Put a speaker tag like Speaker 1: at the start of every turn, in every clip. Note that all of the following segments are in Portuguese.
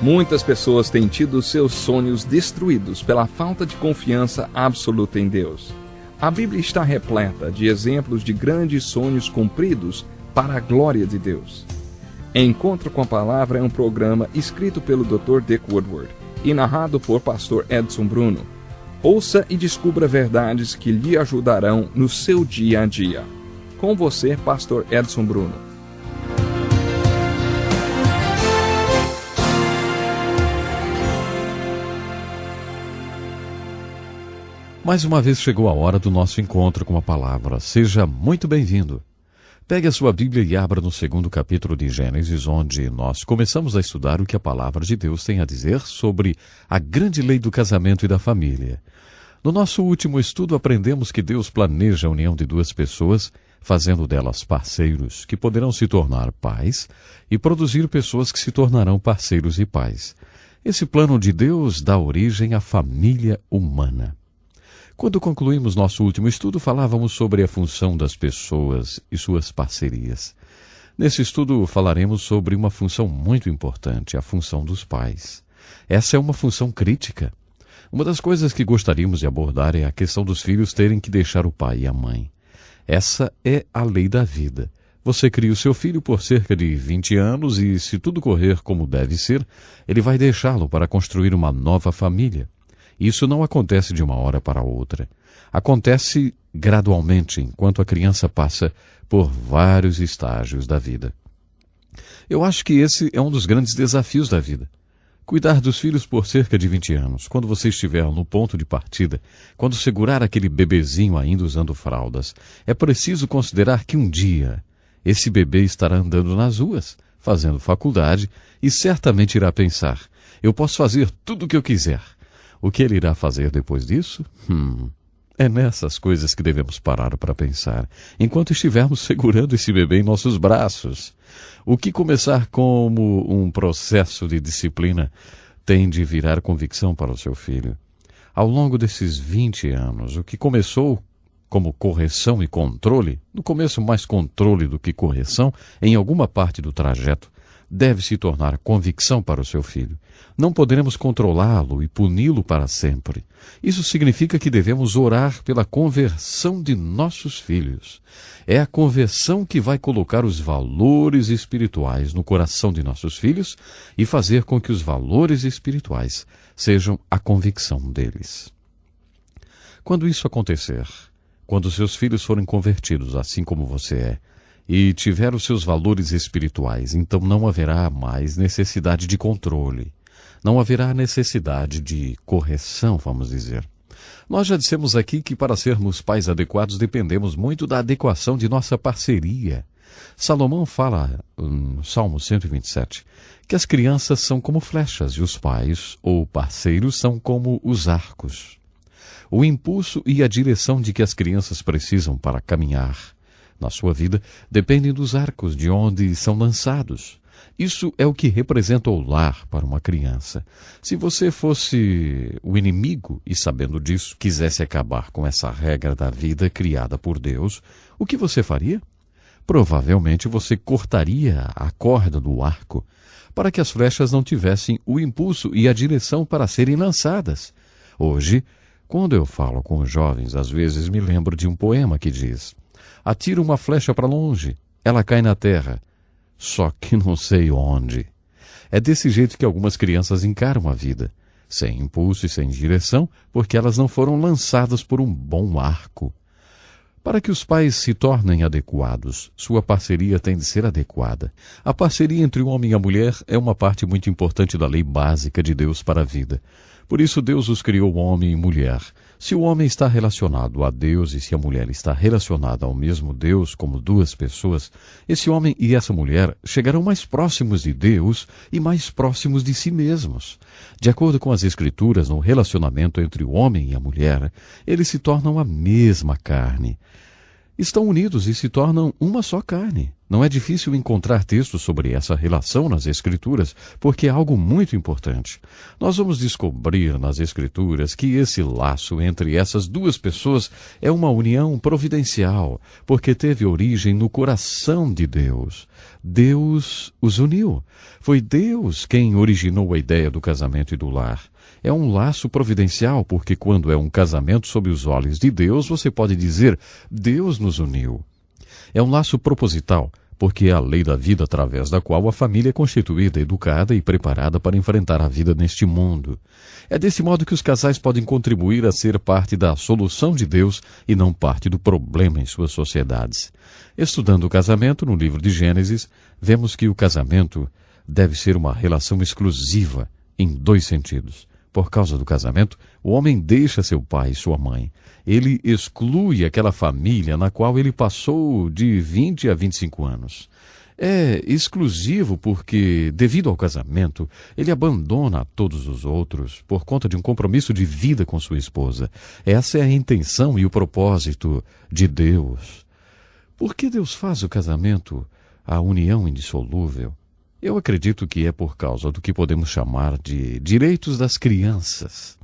Speaker 1: Muitas pessoas têm tido seus sonhos destruídos pela falta de confiança absoluta em Deus. A Bíblia está repleta de exemplos de grandes sonhos cumpridos para a glória de Deus. Encontro com a Palavra é um programa escrito pelo Dr. Dick Woodward e narrado por Pastor Edson Bruno. Ouça e descubra verdades que lhe ajudarão no seu dia a dia. Com você, Pastor Edson Bruno.
Speaker 2: Mais uma vez chegou a hora do nosso encontro com a Palavra. Seja muito bem-vindo. Pegue a sua Bíblia e abra no 2º capítulo de Gênesis, onde nós começamos a estudar o que a Palavra de Deus tem a dizer sobre a grande lei do casamento e da família. No nosso último estudo, aprendemos que Deus planeja a união de duas pessoas, fazendo delas parceiros que poderão se tornar pais e produzir pessoas que se tornarão parceiros e pais. Esse plano de Deus dá origem à família humana. Quando concluímos nosso último estudo, falávamos sobre a função das pessoas e suas parcerias. Nesse estudo, falaremos sobre uma função muito importante, a função dos pais. Essa é uma função crítica. Uma das coisas que gostaríamos de abordar é a questão dos filhos terem que deixar o pai e a mãe. Essa é a lei da vida. Você cria o seu filho por cerca de 20 anos e, se tudo correr como deve ser, ele vai deixá-lo para construir uma nova família. Isso não acontece de uma hora para outra. Acontece gradualmente, enquanto a criança passa por vários estágios da vida. Eu acho que esse é um dos grandes desafios da vida. Cuidar dos filhos por cerca de 20 anos, quando você estiver no ponto de partida, quando segurar aquele bebezinho ainda usando fraldas, é preciso considerar que um dia esse bebê estará andando nas ruas, fazendo faculdade e certamente irá pensar: eu posso fazer tudo o que eu quiser. O que ele irá fazer depois disso? É nessas coisas que devemos parar para pensar, enquanto estivermos segurando esse bebê em nossos braços. O que começar como um processo de disciplina tem de virar convicção para o seu filho. Ao longo desses 20 anos, o que começou como correção e controle, no começo mais controle do que correção, em alguma parte do trajeto, deve se tornar convicção para o seu filho. Não poderemos controlá-lo e puni-lo para sempre. Isso significa que devemos orar pela conversão de nossos filhos. É a conversão que vai colocar os valores espirituais no coração de nossos filhos e fazer com que os valores espirituais sejam a convicção deles. Quando isso acontecer, quando seus filhos forem convertidos, assim como você é, e tiver os seus valores espirituais, então não haverá mais necessidade de controle. Não haverá necessidade de correção, vamos dizer. Nós já dissemos aqui que para sermos pais adequados dependemos muito da adequação de nossa parceria. Salomão fala, no Salmo 127, que as crianças são como flechas e os pais, ou parceiros, são como os arcos. O impulso e a direção de que as crianças precisam para caminhar na sua vida dependem dos arcos de onde são lançados. Isso é o que representa o lar para uma criança. Se você fosse o inimigo e, sabendo disso, quisesse acabar com essa regra da vida criada por Deus, o que você faria? Provavelmente você cortaria a corda do arco para que as flechas não tivessem o impulso e a direção para serem lançadas. Hoje, quando eu falo com os jovens, às vezes me lembro de um poema que diz: atiro uma flecha para longe, ela cai na terra, só que não sei onde. É desse jeito que algumas crianças encaram a vida, sem impulso e sem direção, porque elas não foram lançadas por um bom arco. Para que os pais se tornem adequados, sua parceria tem de ser adequada. A parceria entre o homem e a mulher é uma parte muito importante da lei básica de Deus para a vida. Por isso Deus os criou homem e mulher. Se o homem está relacionado a Deus e se a mulher está relacionada ao mesmo Deus como duas pessoas, esse homem e essa mulher chegarão mais próximos de Deus e mais próximos de si mesmos. De acordo com as Escrituras, no relacionamento entre o homem e a mulher, eles se tornam a mesma carne. estão unidos e se tornam uma só carne. Não é difícil encontrar textos sobre essa relação nas Escrituras, porque é algo muito importante. Nós vamos descobrir nas Escrituras que esse laço entre essas duas pessoas é uma união providencial, porque teve origem no coração de Deus. Deus os uniu. Foi Deus quem originou a ideia do casamento e do lar. É um laço providencial, porque quando é um casamento sob os olhos de Deus, você pode dizer, Deus nos uniu. É um laço proposital, porque é a lei da vida através da qual a família é constituída, educada e preparada para enfrentar a vida neste mundo. É desse modo que os casais podem contribuir a ser parte da solução de Deus e não parte do problema em suas sociedades. Estudando o casamento no livro de Gênesis, vemos que o casamento deve ser uma relação exclusiva em dois sentidos. Por causa do casamento, o homem deixa seu pai e sua mãe. Ele exclui aquela família na qual ele passou de 20 a 25 anos. É exclusivo porque, devido ao casamento, ele abandona todos os outros por conta de um compromisso de vida com sua esposa. Essa é a intenção e o propósito de Deus. Por que Deus faz o casamento a união indissolúvel? Eu acredito que é por causa do que podemos chamar de direitos das crianças.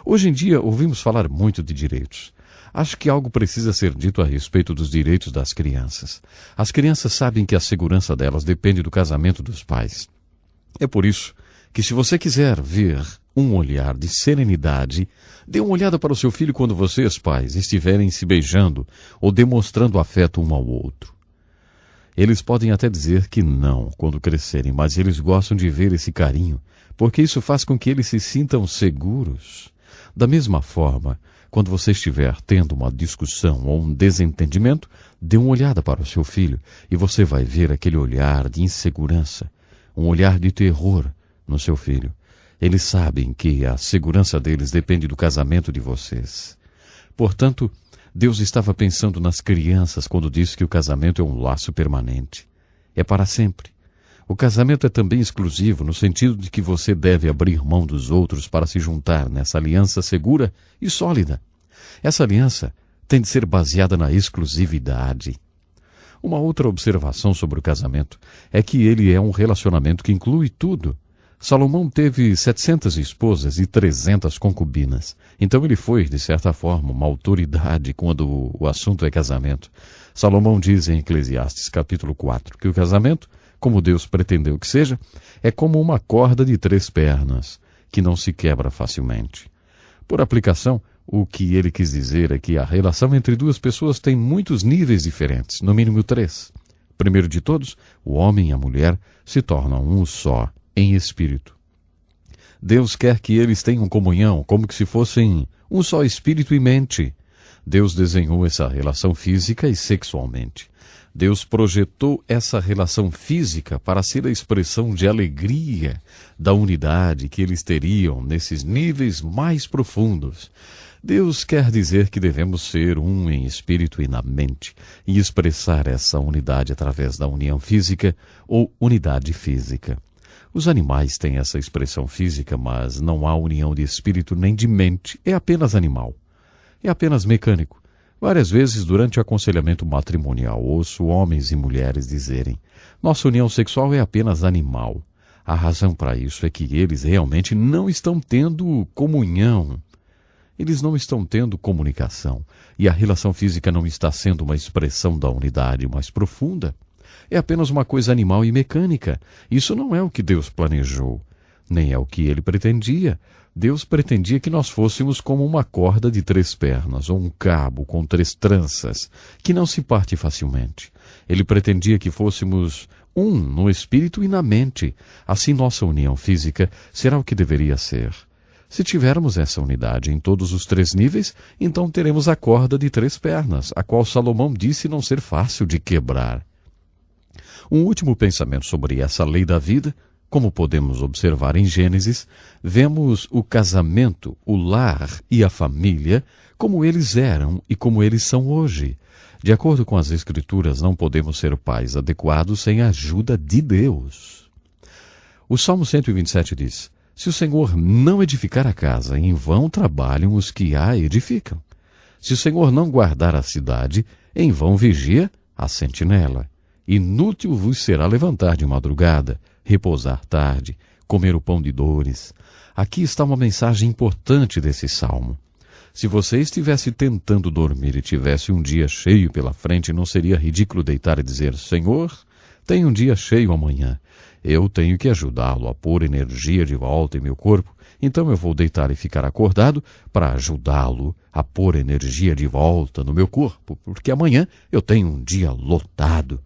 Speaker 2: Hoje em dia ouvimos falar muito de direitos. Acho que algo precisa ser dito a respeito dos direitos das crianças. As crianças sabem que a segurança delas depende do casamento dos pais. É por isso que, se você quiser ver um olhar de serenidade, dê uma olhada para o seu filho quando vocês, pais, estiverem se beijando ou demonstrando afeto um ao outro. Eles podem até dizer que não quando crescerem, mas eles gostam de ver esse carinho, porque isso faz com que eles se sintam seguros. Da mesma forma, quando você estiver tendo uma discussão ou um desentendimento, dê uma olhada para o seu filho e você vai ver aquele olhar de insegurança, um olhar de terror no seu filho. Eles sabem que a segurança deles depende do casamento de vocês. Portanto, Deus estava pensando nas crianças quando disse que o casamento é um laço permanente. É para sempre. O casamento é também exclusivo no sentido de que você deve abrir mão dos outros para se juntar nessa aliança segura e sólida. Essa aliança tem de ser baseada na exclusividade. Uma outra observação sobre o casamento é que ele é um relacionamento que inclui tudo. Salomão teve 700 esposas e 300 concubinas. Então ele foi, de certa forma, uma autoridade quando o assunto é casamento. Salomão diz em Eclesiastes capítulo 4 que o casamento, como Deus pretendeu que seja, é como uma corda de 3 pernas, que não se quebra facilmente. Por aplicação, o que ele quis dizer é que a relação entre duas pessoas tem muitos níveis diferentes, no mínimo 3. Primeiro de todos, o homem e a mulher se tornam um só, em espírito. Deus quer que eles tenham comunhão, como que se fossem um só espírito e mente. Deus desenhou essa relação física e sexualmente. Deus projetou essa relação física para ser a expressão de alegria da unidade que eles teriam nesses níveis mais profundos. Deus quer dizer que devemos ser um em espírito e na mente e expressar essa unidade através da união física ou unidade física. Os animais têm essa expressão física, mas não há união de espírito nem de mente. É apenas animal. É apenas mecânico. Várias vezes, durante o aconselhamento matrimonial, ouço homens e mulheres dizerem: nossa união sexual é apenas animal. A razão para isso é que eles realmente não estão tendo comunhão. Eles não estão tendo comunicação. E a relação física não está sendo uma expressão da unidade mais profunda. É apenas uma coisa animal e mecânica. Isso não é o que Deus planejou, nem é o que ele pretendia. Deus pretendia que nós fôssemos como uma corda de 3 pernas, ou um cabo com 3 tranças, que não se parte facilmente. Ele pretendia que fôssemos um no espírito e na mente. Assim nossa união física será o que deveria ser. Se tivermos essa unidade em todos os 3 níveis, então teremos a corda de 3 pernas, a qual Salomão disse não ser fácil de quebrar. Um último pensamento sobre essa lei da vida. Como podemos observar em Gênesis, vemos o casamento, o lar e a família como eles eram e como eles são hoje. De acordo com as Escrituras, não podemos ser pais adequados sem a ajuda de Deus. O Salmo 127 diz: se o Senhor não edificar a casa, em vão trabalham os que a edificam. Se o Senhor não guardar a cidade, em vão vigia a sentinela. Inútil vos será levantar de madrugada, repousar tarde, comer o pão de dores. Aqui está uma mensagem importante desse salmo. Se você estivesse tentando dormir e tivesse um dia cheio pela frente, não seria ridículo deitar e dizer: Senhor, tenho um dia cheio amanhã. Eu tenho que ajudá-lo a pôr energia de volta em meu corpo. Então eu vou deitar e ficar acordado para ajudá-lo a pôr energia de volta no meu corpo, porque amanhã eu tenho um dia lotado.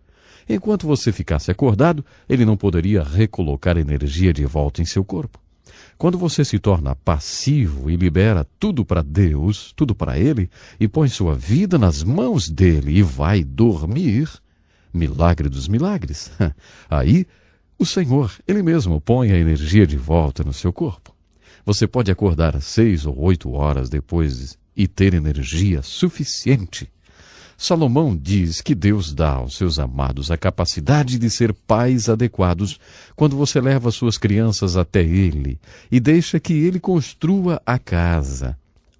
Speaker 2: Enquanto você ficasse acordado, ele não poderia recolocar energia de volta em seu corpo. Quando você se torna passivo e libera tudo para Deus, tudo para Ele, e põe sua vida nas mãos dele e vai dormir, milagre dos milagres, aí o Senhor, Ele mesmo, põe a energia de volta no seu corpo. Você pode acordar às 6 ou 8 horas depois e ter energia suficiente. Salomão diz que Deus dá aos seus amados a capacidade de ser pais adequados quando você leva suas crianças até Ele e deixa que Ele construa a casa.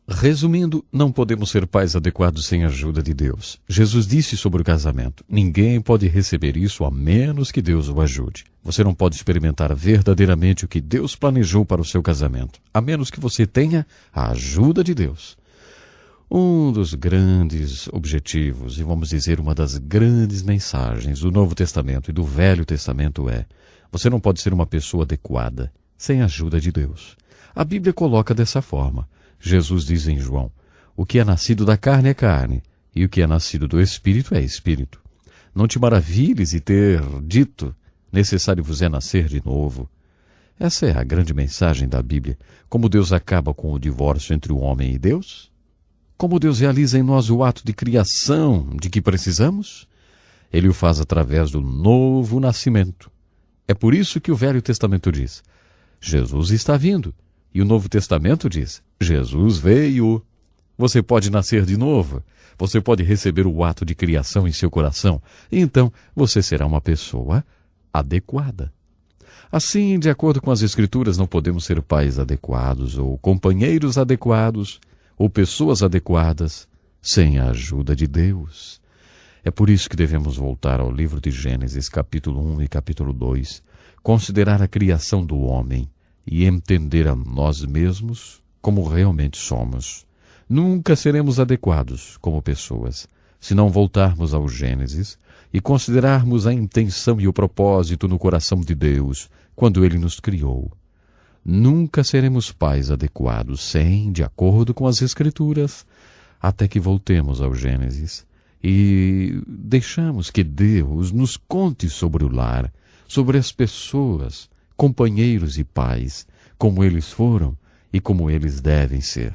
Speaker 2: Resumindo, não podemos ser pais adequados sem a ajuda de Deus. Jesus disse sobre o casamento: ninguém pode receber isso a menos que Deus o ajude. Você não pode experimentar verdadeiramente o que Deus planejou para o seu casamento, a menos que você tenha a ajuda de Deus. Um dos grandes objetivos, e vamos dizer uma das grandes mensagens do Novo Testamento e do Velho Testamento é: você não pode ser uma pessoa adequada sem a ajuda de Deus. A Bíblia coloca dessa forma. Jesus diz em João: o que é nascido da carne é carne, e o que é nascido do Espírito é Espírito. Não te maravilhes e ter dito: necessário vos é nascer de novo. Essa é a grande mensagem da Bíblia. Como Deus acaba com o divórcio entre o homem e Deus? Como Deus realiza em nós o ato de criação de que precisamos? Ele o faz através do novo nascimento. É por isso que o Velho Testamento diz: Jesus está vindo. E o Novo Testamento diz: Jesus veio. Você pode nascer de novo. Você pode receber o ato de criação em seu coração. E então você será uma pessoa adequada. Assim, de acordo com as Escrituras, não podemos ser pais adequados, ou companheiros adequados, ou pessoas adequadas, sem a ajuda de Deus. É por isso que devemos voltar ao livro de Gênesis, capítulo 1 e capítulo 2, considerar a criação do homem e entender a nós mesmos como realmente somos. Nunca seremos adequados como pessoas se não voltarmos ao Gênesis e considerarmos a intenção e o propósito no coração de Deus quando Ele nos criou. Nunca seremos pais adequados sem, de acordo com as Escrituras, até que voltemos ao Gênesis e deixamos que Deus nos conte sobre o lar, sobre as pessoas, companheiros e pais, como eles foram e como eles devem ser.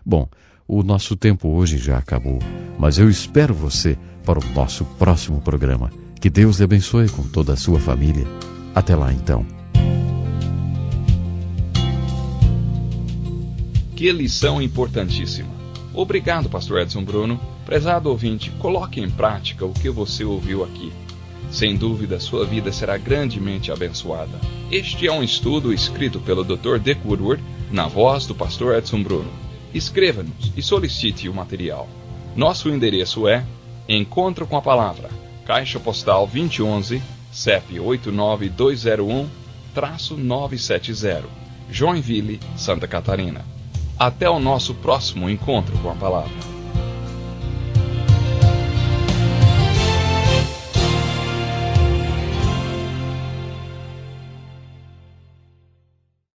Speaker 2: Bom, o nosso tempo hoje já acabou, mas eu espero você para o nosso próximo programa. Que Deus lhe abençoe com toda a sua família. Até lá, então.
Speaker 1: Que lição importantíssima. Obrigado, Pastor Edson Bruno. Prezado ouvinte, coloque em prática o que você ouviu aqui. Sem dúvida, sua vida será grandemente abençoada. Este é um estudo escrito pelo Dr. Dick Woodward, na voz do Pastor Edson Bruno. Escreva-nos e solicite o material. Nosso endereço é Encontro com a Palavra, Caixa Postal 2011, CEP 89201-970, Joinville, Santa Catarina. Até o nosso próximo Encontro com a Palavra.